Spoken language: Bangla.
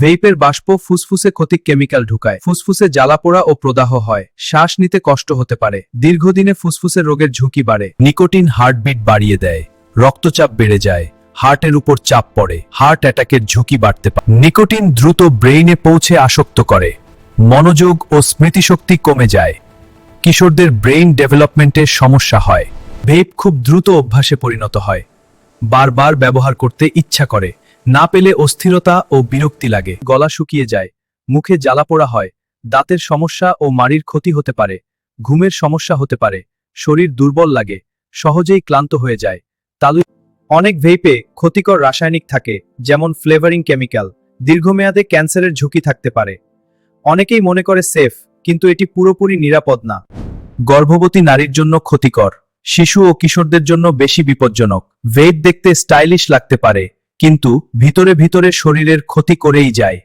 ভেইপের বাষ্প ফুসফুসে ক্ষতিক কেমিক্যাল ঢুকায়, ফুসফুসে জ্বালাপোড়া ও প্রদাহ হয়, শ্বাস নিতে কষ্ট হতে পারে, দীর্ঘদিনে ফুসফুসের রোগের ঝুঁকি বাড়ে। নিকোটিন হার্টবিট বাড়িয়ে দেয়, রক্তচাপ বেড়ে যায়, হার্টের উপর চাপ পড়ে, হার্ট অ্যাটাকের ঝুঁকি বাড়তে পারে। নিকোটিন দ্রুত ব্রেইনে পৌঁছে আসক্ত করে, মনোযোগ ও স্মৃতিশক্তি কমে যায়, কিশোরদের ব্রেইন ডেভেলপমেন্টের সমস্যা হয়। ভেইপ খুব দ্রুত অভ্যাসে পরিণত হয়, বারবার ব্যবহার করতে ইচ্ছা করে, না পেলে অস্থিরতা ও বিরক্তি লাগে, গলা শুকিয়ে যায়, মুখে জ্বালাপোড়া হয়, দাঁতের সমস্যা ও মাড়ির ক্ষতি হতে পারে, ঘুমের সমস্যা হতে পারে, শরীর দুর্বল লাগে, সহজেই ক্লান্ত হয়ে যায়। অনেক ভেইপে ক্ষতিকর রাসায়নিক থাকে, যেমন ফ্লেভারিং কেমিক্যাল, দীর্ঘমেয়াদে ক্যান্সারের ঝুঁকি থাকতে পারে। অনেকেই মনে করে সেফ, কিন্তু এটি পুরোপুরি নিরাপদ না। গর্ভবতী নারীর জন্য ক্ষতিকর, শিশু ও কিশোরদের জন্য বেশি বিপজ্জনক। ভেইপ দেখতে স্টাইলিশ লাগতে পারে, কিন্তু ভিতরে ভিতরে শরীরের ক্ষতি করেই যায়।